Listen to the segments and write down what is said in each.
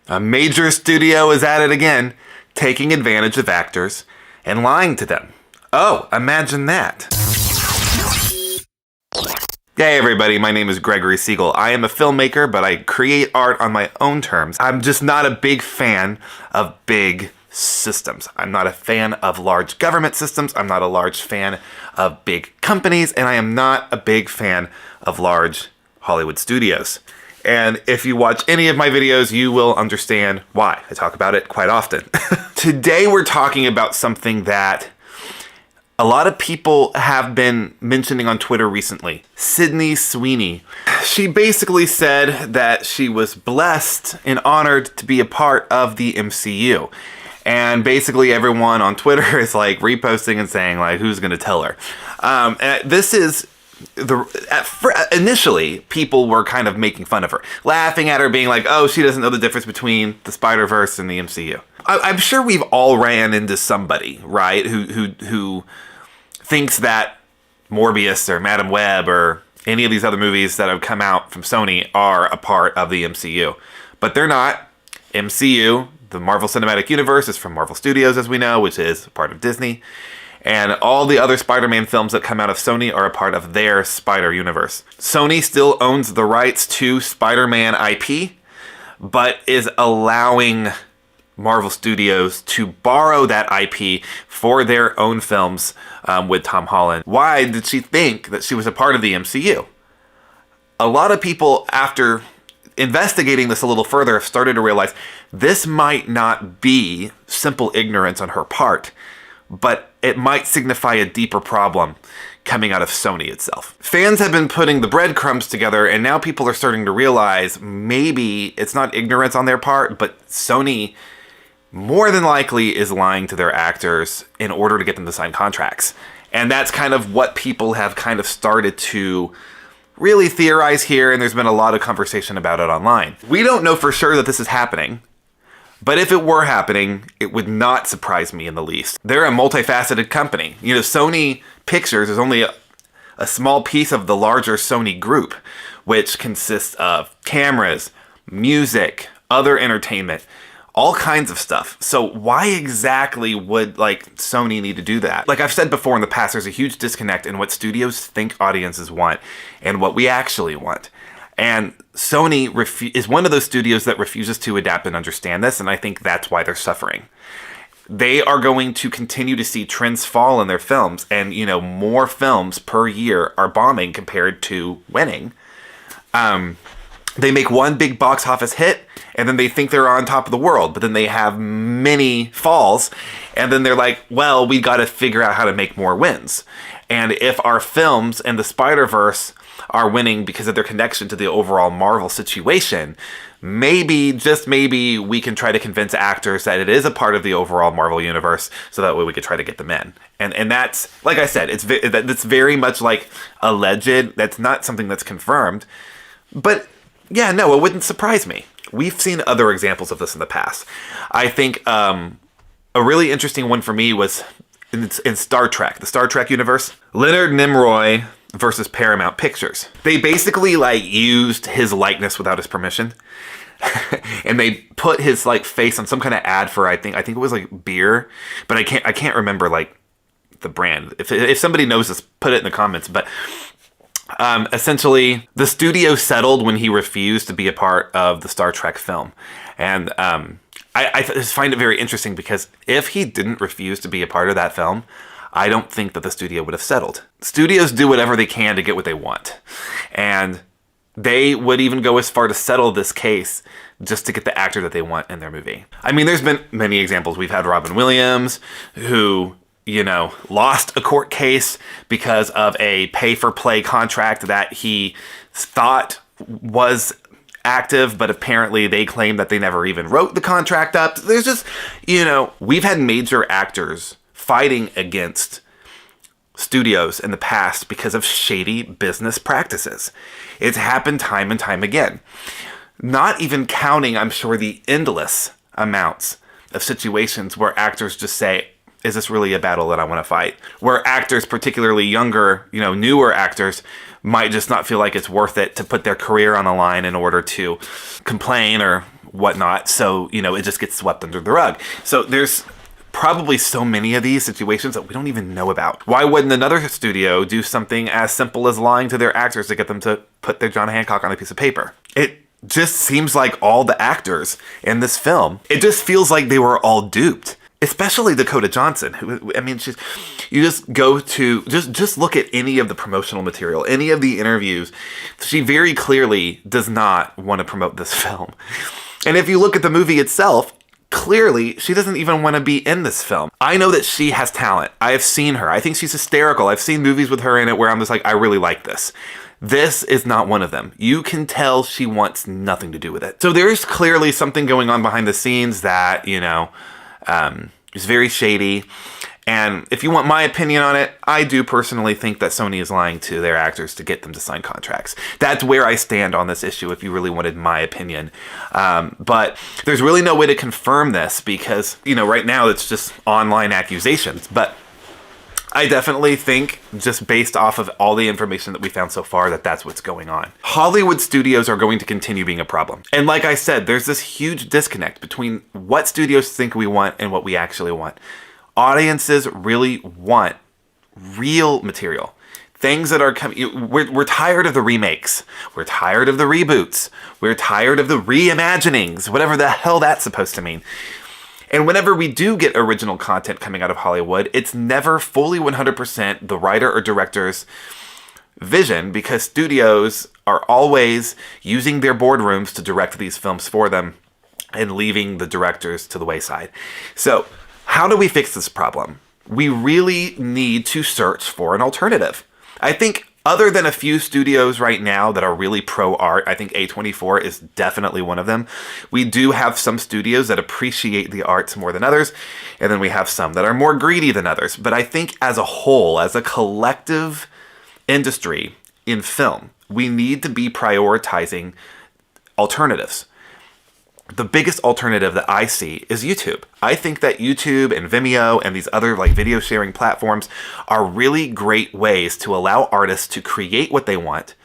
A major studio is at it again, taking advantage of actors and lying to them. Oh, imagine that. Hey everybody, my name is Gregory.Siegel. I am a filmmaker, but I create art on my own terms. I'm just not a big fan of big systems. I'm not a fan of large government systems. I'm not a large fan of big companies, and I am not a big fan of large Hollywood studios. And if you watch any of my videos, you will understand why. I talk about it quite often. Today we're talking about something that a lot of people have been mentioning on Twitter recently. Sydney Sweeney. She basically said that she was blessed and honored to be a part of the MCU. And basically everyone on Twitter is like reposting and saying like, who's gonna tell her? And this is initially people were kind of making fun of her, laughing at her, being like, oh, she doesn't know the difference between the Spider-Verse and the MCU. I'm sure we've all ran into somebody, right, who thinks that Morbius or Madam Web or any of these other movies that have come out from Sony are a part of the MCU. But they're not. MCU, the Marvel Cinematic Universe, is from Marvel Studios, as we know, which is part of Disney. And all the other Spider-Man films that come out of Sony are a part of their Spider-Universe. Sony still owns the rights to Spider-Man IP, but is allowing Marvel Studios to borrow that IP for their own films with Tom Holland. Why did she think that she was a part of the MCU? A lot of people, after investigating this a little further, have started to realize this might not be simple ignorance on her part, but it might signify a deeper problem coming out of Sony itself. Fans have been putting the breadcrumbs together, and now people are starting to realize maybe it's not ignorance on their part, but Sony more than likely is lying to their actors in order to get them to sign contracts. And that's kind of what people have kind of started to really theorize here, and there's been a lot of conversation about it online. We don't know for sure that this is happening, but if it were happening, it would not surprise me in the least. They're a multifaceted company. You know, Sony Pictures is only a small piece of the larger Sony group, which consists of cameras, music, other entertainment, all kinds of stuff. So why exactly would Sony need to do that? Like I've said before in the past, there's a huge disconnect in what studios think audiences want and what we actually want. And Sony is one of those studios that refuses to adapt and understand this, and I think that's why they're suffering. They are going to continue to see trends fall in their films, and more films per year are bombing compared to winning. They make one big box office hit, and then they think they're on top of the world, but then they have many falls, and then they're like, well, we got to figure out how to make more wins. And if our films and the Spider-Verse are winning because of their connection to the overall Marvel situation, maybe, just maybe, we can try to convince actors that it is a part of the overall Marvel universe, so that way we could try to get them in. And that's, like I said, it's very much like alleged. That's not something that's confirmed. But yeah, no, it wouldn't surprise me. We've seen other examples of this in the past. I think a really interesting one for me was in Star Trek, the Star Trek universe. Leonard Nimoy versus Paramount Pictures. They basically used his likeness without his permission. And they put his face on some kind of ad for I think it was beer, but I can't remember the brand. If somebody knows this, put it in the comments. But essentially, the studio settled when he refused to be a part of the Star Trek film. And I just find it very interesting because if he didn't refuse to be a part of that film, I don't think that the studio would have settled. Studios do whatever they can to get what they want. And they would even go as far to settle this case just to get the actor that they want in their movie. I mean, there's been many examples. We've had Robin Williams, who lost a court case because of a pay-for-play contract that he thought was active, but apparently they claim that they never even wrote the contract up. There's just, we've had major actors fighting against studios in the past because of shady business practices. It's happened time and time again. Not even counting, I'm sure, the endless amounts of situations where actors just say, is this really a battle that I want to fight? Where actors, particularly younger, newer actors, might just not feel like it's worth it to put their career on the line in order to complain or whatnot. So, you know, it just gets swept under the rug. So there's probably so many of these situations that we don't even know about. Why wouldn't another studio do something as simple as lying to their actors to get them to put their John Hancock on a piece of paper? It just seems like all the actors in this film, it just feels like they were all duped. Especially Dakota Johnson, who, I mean, you just go to, just look at any of the promotional material, any of the interviews. She very clearly does not want to promote this film. And if you look at the movie itself, clearly she doesn't even want to be in this film. I know that she has talent. I have seen her. I think she's hysterical. I've seen movies with her in it where I'm just like, I really like this. This is not one of them. You can tell she wants nothing to do with it. So there's clearly something going on behind the scenes that, you know, is very shady. And if you want my opinion on it, I do personally think that Sony is lying to their actors to get them to sign contracts. That's where I stand on this issue if you really wanted my opinion. But there's really no way to confirm this because, you know, right now it's just online accusations. But I definitely think, just based off of all the information that we found so far, that that's what's going on. Hollywood studios are going to continue being a problem. And like I said, there's this huge disconnect between what studios think we want and what we actually want. Audiences really want real material. Things that are coming. We're tired of the remakes. We're tired of the reboots. We're tired of the reimaginings, whatever the hell that's supposed to mean. And whenever we do get original content coming out of Hollywood, it's never fully 100% the writer or director's vision because studios are always using their boardrooms to direct these films for them and leaving the directors to the wayside. So how do we fix this problem? We really need to search for an alternative. I think other than a few studios right now that are really pro-art, I think A24 is definitely one of them. We do have some studios that appreciate the arts more than others, and then we have some that are more greedy than others. But I think as a whole, as a collective industry in film, we need to be prioritizing alternatives. The biggest alternative that I see is YouTube. I think that YouTube and Vimeo and these other like video sharing platforms are really great ways to allow artists to create what they want.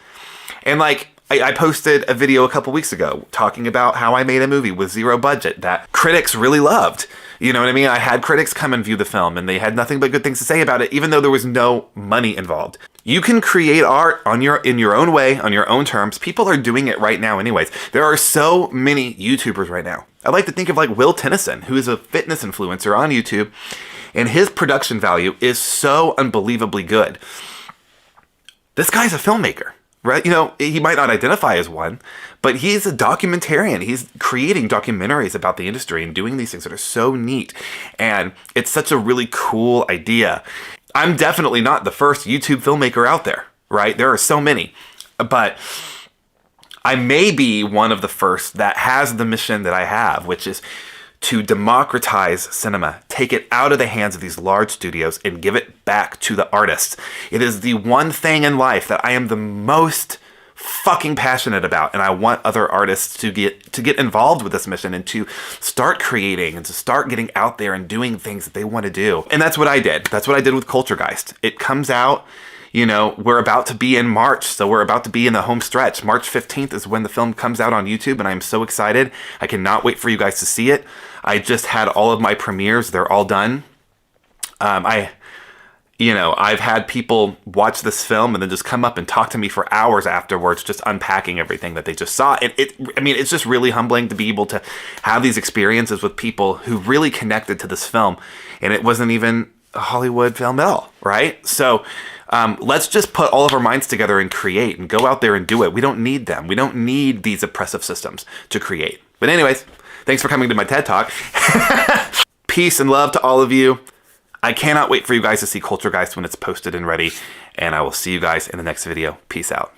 And like I posted a video a couple weeks ago talking about how I made a movie with zero budget that critics really loved. You know what I mean? I had critics come and view the film and they had nothing but good things to say about it, even though there was no money involved. You can create art in your own way, on your own terms. People are doing it right now anyways. There are so many YouTubers right now. I like to think of like Will Tennyson, who is a fitness influencer on YouTube, and his production value is so unbelievably good. This guy's a filmmaker, right? You know, he might not identify as one, but he's a documentarian. He's creating documentaries about the industry and doing these things that are so neat. And it's such a really cool idea. I'm definitely not the first YouTube filmmaker out there, right? There are so many, but I may be one of the first that has the mission that I have, which is to democratize cinema, take it out of the hands of these large studios and give it back to the artists. It is the one thing in life that I am the most fucking passionate about, and I want other artists to get involved with this mission and to start creating and to start getting out there and doing things that they want to do. And that's what I did. That's what I did with Culturegeist. It comes out, you know, we're about to be in March, so we're about to be in the home stretch. March 15th is when the film comes out on YouTube, and I'm so excited. I cannot wait for you guys to see it. I just had all of my premieres. They're all done. I've had people watch this film and then just come up and talk to me for hours afterwards, just unpacking everything that they just saw. It's just really humbling to be able to have these experiences with people who really connected to this film, and it wasn't even a Hollywood film at all, right? So let's just put all of our minds together and create and go out there and do it. We don't need them. We don't need these oppressive systems to create. But anyways, thanks for coming to my TED Talk. Peace and love to all of you. I cannot wait for you guys to see Culturegeist when it's posted and ready, and I will see you guys in the next video. Peace out.